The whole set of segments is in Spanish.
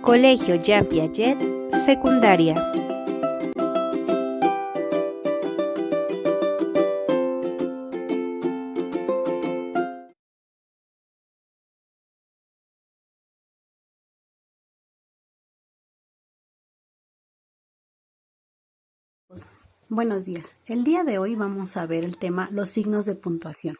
Colegio Jean Piaget, secundaria. Buenos días. El día de hoy vamos a ver el tema los signos de puntuación.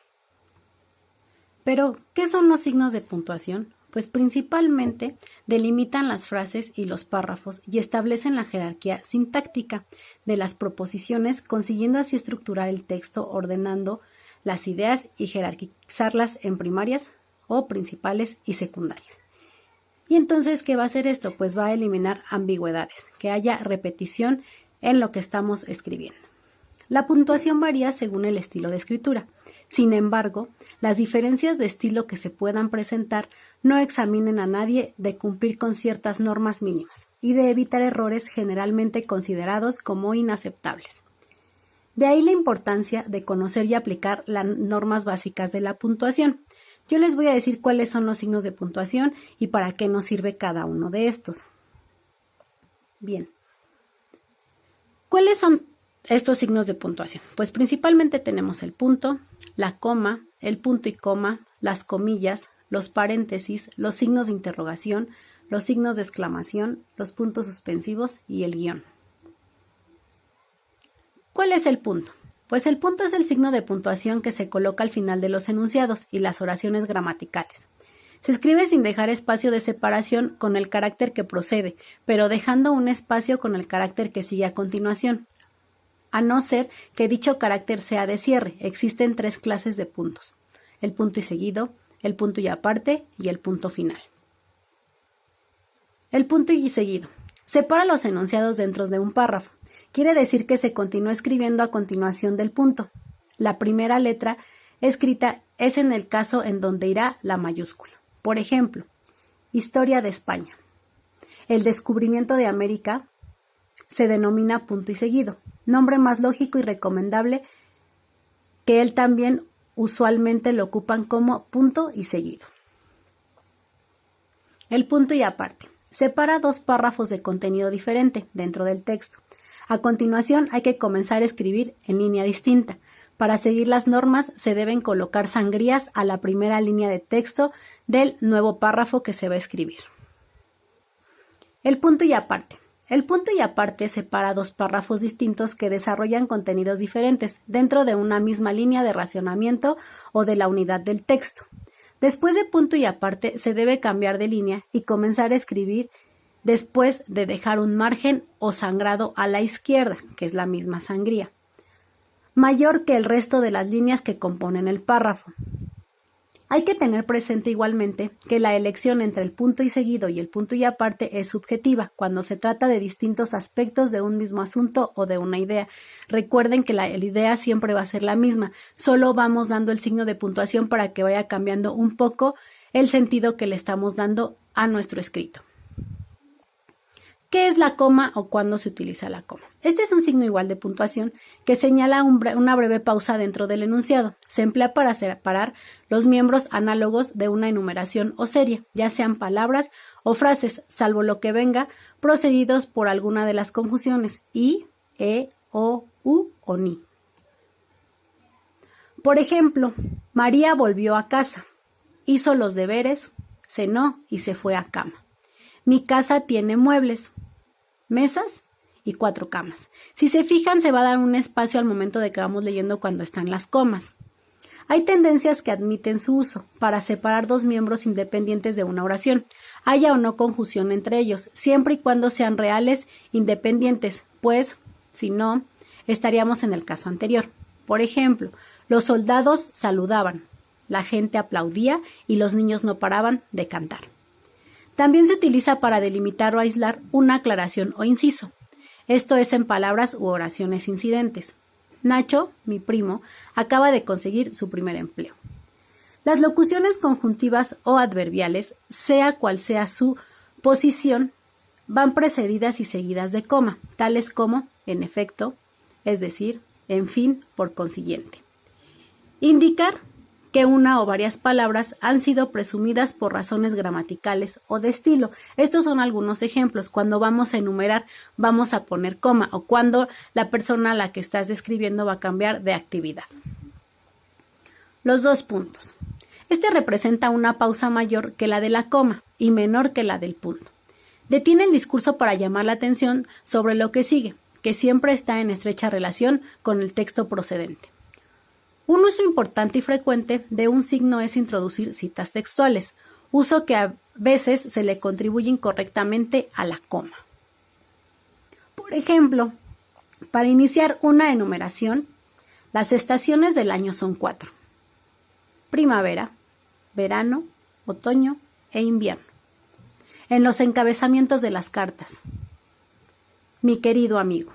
Pero, ¿qué son los signos de puntuación? Pues principalmente delimitan las frases y los párrafos y establecen la jerarquía sintáctica de las proposiciones, consiguiendo así estructurar el texto, ordenando las ideas y jerarquizarlas en primarias o principales y secundarias. Y entonces, ¿qué va a hacer esto? Pues va a eliminar ambigüedades, que haya repetición en lo que estamos escribiendo. La puntuación varía según el estilo de escritura. Sin embargo, las diferencias de estilo que se puedan presentar no examinen a nadie de cumplir con ciertas normas mínimas y de evitar errores generalmente considerados como inaceptables. De ahí la importancia de conocer y aplicar las normas básicas de la puntuación. Yo les voy a decir cuáles son los signos de puntuación y para qué nos sirve cada uno de estos. Bien. ¿Cuáles son estos signos de puntuación? Pues principalmente tenemos el punto, la coma, el punto y coma, las comillas, los paréntesis, los signos de interrogación, los signos de exclamación, los puntos suspensivos y el guión. ¿Cuál es el punto? Pues el punto es el signo de puntuación que se coloca al final de los enunciados y las oraciones gramaticales. Se escribe sin dejar espacio de separación con el carácter que procede, pero dejando un espacio con el carácter que sigue a continuación. A no ser que dicho carácter sea de cierre, existen 3 clases de puntos: el punto y seguido, el punto y aparte y el punto final. El punto y seguido separa los enunciados dentro de un párrafo. Quiere decir que se continúa escribiendo a continuación del punto. La primera letra escrita es en el caso en donde irá la mayúscula. Por ejemplo, Historia de España. El descubrimiento de América se denomina punto y seguido, nombre más lógico y recomendable que él también usualmente lo ocupan como punto y seguido. El punto y aparte. Separa 2 párrafos de contenido diferente dentro del texto. A continuación hay que comenzar a escribir en línea distinta. Para seguir las normas se deben colocar sangrías a la primera línea de texto del nuevo párrafo que se va a escribir. El punto y aparte. El punto y aparte separa 2 párrafos distintos que desarrollan contenidos diferentes dentro de una misma línea de racionamiento o de la unidad del texto. Después de punto y aparte se debe cambiar de línea y comenzar a escribir después de dejar un margen o sangrado a la izquierda, que es la misma sangría, mayor que el resto de las líneas que componen el párrafo. Hay que tener presente igualmente que la elección entre el punto y seguido y el punto y aparte es subjetiva cuando se trata de distintos aspectos de un mismo asunto o de una idea. Recuerden que la idea siempre va a ser la misma, solo vamos dando el signo de puntuación para que vaya cambiando un poco el sentido que le estamos dando a nuestro escrito. ¿Qué es la coma o cuándo se utiliza la coma? Este es un signo igual de puntuación que señala una breve pausa dentro del enunciado. Se emplea para separar los miembros análogos de una enumeración o serie, ya sean palabras o frases, salvo lo que venga precedidos por alguna de las conjunciones y, o, u o ni. Por ejemplo, María volvió a casa, hizo los deberes, cenó y se fue a cama. Mi casa tiene muebles, mesas y 4 camas. Si se fijan, se va a dar un espacio al momento de que vamos leyendo cuando están las comas. Hay tendencias que admiten su uso para separar 2 miembros independientes de una oración, haya o no conjunción entre ellos, siempre y cuando sean reales independientes, pues, si no, estaríamos en el caso anterior. Por ejemplo, los soldados saludaban, la gente aplaudía y los niños no paraban de cantar. También se utiliza para delimitar o aislar una aclaración o inciso. Esto es en palabras u oraciones incidentes. Nacho, mi primo, acaba de conseguir su primer empleo. Las locuciones conjuntivas o adverbiales, sea cual sea su posición, van precedidas y seguidas de coma, tales como, en efecto, es decir, en fin, por consiguiente. Indicar que una o varias palabras han sido presumidas por razones gramaticales o de estilo. Estos son algunos ejemplos. Cuando vamos a enumerar, vamos a poner coma, o cuando la persona a la que estás describiendo va a cambiar de actividad. Los 2 puntos. Este representa una pausa mayor que la de la coma y menor que la del punto. Detiene el discurso para llamar la atención sobre lo que sigue, que siempre está en estrecha relación con el texto procedente. Un uso importante y frecuente de un signo es introducir citas textuales, uso que a veces se le contribuye incorrectamente a la coma. Por ejemplo, para iniciar una enumeración, las estaciones del año son 4: primavera, verano, otoño e invierno. En los encabezamientos de las cartas: mi querido amigo.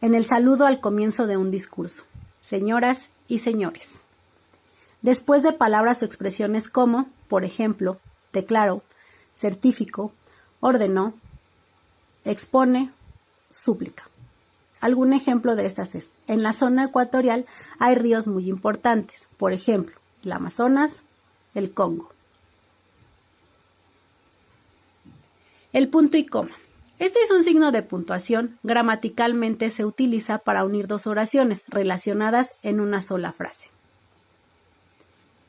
En el saludo al comienzo de un discurso: señoras y señores. Después de palabras o expresiones como, por ejemplo, declaro, certifico, ordenó, expone, súplica. Algún ejemplo de estas es: en la zona ecuatorial hay ríos muy importantes, por ejemplo, el Amazonas, el Congo. El punto y coma. Este es un signo de puntuación. Gramaticalmente se utiliza para unir 2 oraciones relacionadas en una sola frase.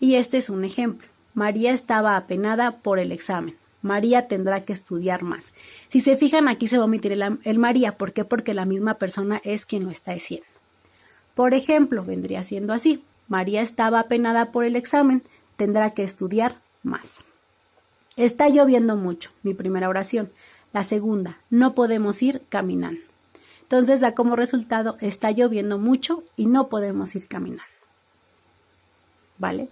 Y este es un ejemplo. María estaba apenada por el examen. María tendrá que estudiar más. Si se fijan, aquí se va a omitir el María. ¿Por qué? Porque la misma persona es quien lo está diciendo. Por ejemplo, vendría siendo así: María estaba apenada por el examen. Tendrá que estudiar más. Está lloviendo mucho. Mi primera oración. La segunda: no podemos ir caminando. Entonces da como resultado: está lloviendo mucho y no podemos ir caminando. ¿Vale?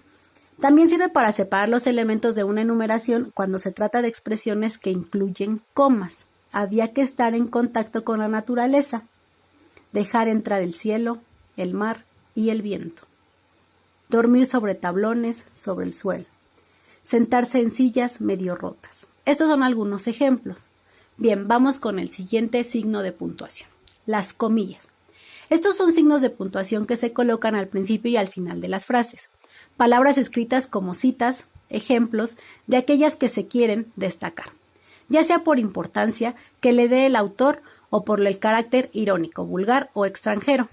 También sirve para separar los elementos de una enumeración cuando se trata de expresiones que incluyen comas. Había que estar en contacto con la naturaleza. Dejar entrar el cielo, el mar y el viento. Dormir sobre tablones, sobre el suelo. Sentarse en sillas medio rotas. Estos son algunos ejemplos. Bien, vamos con el siguiente signo de puntuación: las comillas. Estos son signos de puntuación que se colocan al principio y al final de las frases. Palabras escritas como citas, ejemplos de aquellas que se quieren destacar, ya sea por importancia que le dé el autor o por el carácter irónico, vulgar o extranjero,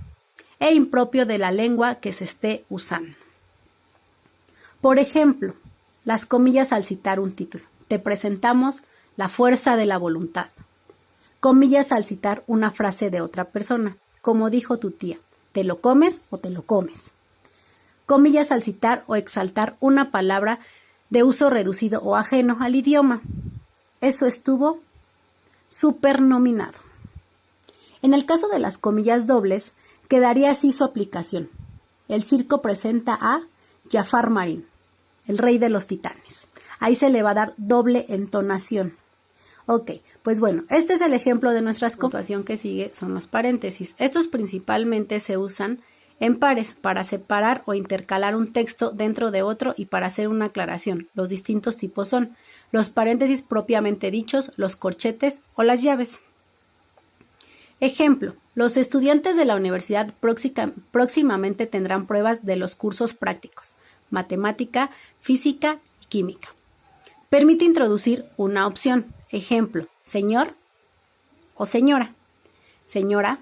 e impropio de la lengua que se esté usando. Por ejemplo, las comillas al citar un título: te presentamos la fuerza de la voluntad. Comillas al citar una frase de otra persona: como dijo tu tía, ¿te lo comes o te lo comes? Comillas al citar o exaltar una palabra de uso reducido o ajeno al idioma: eso estuvo supernominado. En el caso de las comillas dobles, quedaría así su aplicación: el circo presenta a Jafar Marín, el rey de los titanes. Ahí se le va a dar doble entonación. Ok, pues bueno, este es el ejemplo de nuestra puntuación. Que sigue son los paréntesis. Estos principalmente se usan en pares para separar o intercalar un texto dentro de otro y para hacer una aclaración. Los distintos tipos son los paréntesis propiamente dichos, los corchetes o las llaves. Ejemplo: los estudiantes de la universidad próximamente tendrán pruebas de los cursos prácticos: matemática, física y química. Permite introducir una opción. Ejemplo: señor o señora. Señora,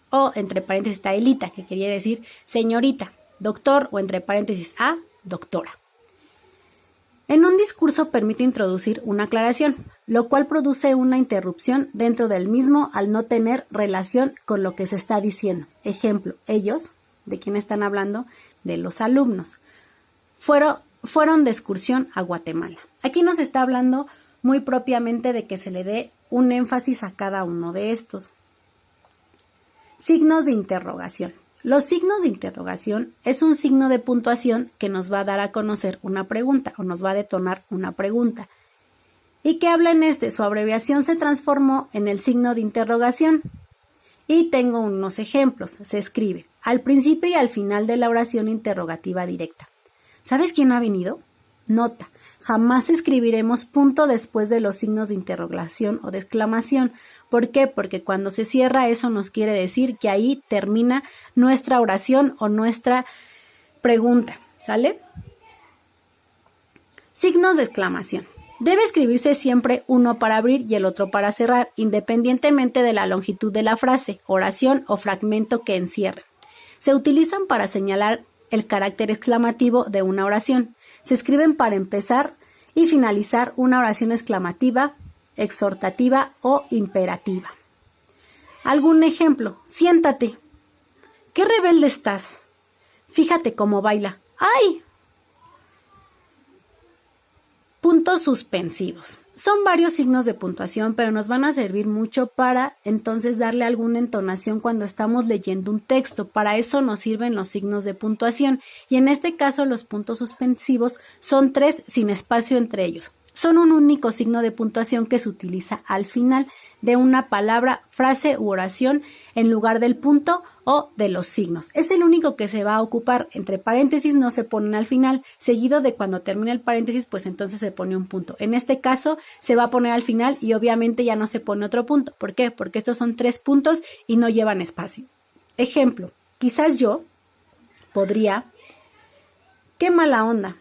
o entre paréntesis está elita, que quería decir señorita. Doctor, o entre paréntesis a doctora. En un discurso permite introducir una aclaración, lo cual produce una interrupción dentro del mismo al no tener relación con lo que se está diciendo. Ejemplo: ellos, ¿de quién están hablando? De los alumnos. Fueron de excursión a Guatemala. Aquí nos está hablando muy propiamente de que se le dé un énfasis a cada uno de estos. Signos de interrogación. Los signos de interrogación es un signo de puntuación que nos va a dar a conocer una pregunta o nos va a detonar una pregunta. ¿Y qué habla en este? Su abreviación se transformó en el signo de interrogación. Y tengo unos ejemplos. Se escribe al principio y al final de la oración interrogativa directa. ¿Sabes quién ha venido? Nota: jamás escribiremos punto después de los signos de interrogación o de exclamación. ¿Por qué? Porque cuando se cierra eso nos quiere decir que ahí termina nuestra oración o nuestra pregunta. ¿Sale? Signos de exclamación. Debe escribirse siempre uno para abrir y el otro para cerrar, independientemente de la longitud de la frase, oración o fragmento que encierre. Se utilizan para señalar el carácter exclamativo de una oración. Se escriben para empezar y finalizar una oración exclamativa, exhortativa o imperativa. ¿Algún ejemplo? Siéntate. ¡Qué rebelde estás! Fíjate cómo baila. ¡Ay! Puntos suspensivos. Son varios signos de puntuación, pero nos van a servir mucho para entonces darle alguna entonación cuando estamos leyendo un texto. Para eso nos sirven los signos de puntuación y en este caso los puntos suspensivos son 3 sin espacio entre ellos. Son un único signo de puntuación que se utiliza al final de una palabra, frase u oración en lugar del punto o de los signos. Es el único que se va a ocupar. Entre paréntesis no se ponen al final, seguido de cuando termina el paréntesis, pues entonces se pone un punto. En este caso se va a poner al final y obviamente ya no se pone otro punto. ¿Por qué? Porque estos son 3 puntos y no llevan espacio. Ejemplo, quizás yo podría, qué mala onda,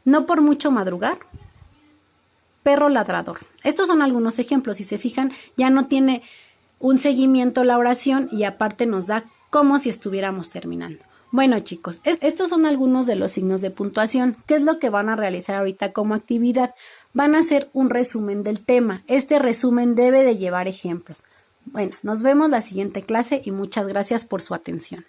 no por mucho madrugar. Perro ladrador. Estos son algunos ejemplos. Si se fijan, ya no tiene un seguimiento la oración y aparte nos da como si estuviéramos terminando. Bueno, chicos, estos son algunos de los signos de puntuación. ¿Qué es lo que van a realizar ahorita como actividad? Van a hacer un resumen del tema. Este resumen debe de llevar ejemplos. Bueno, nos vemos la siguiente clase y muchas gracias por su atención.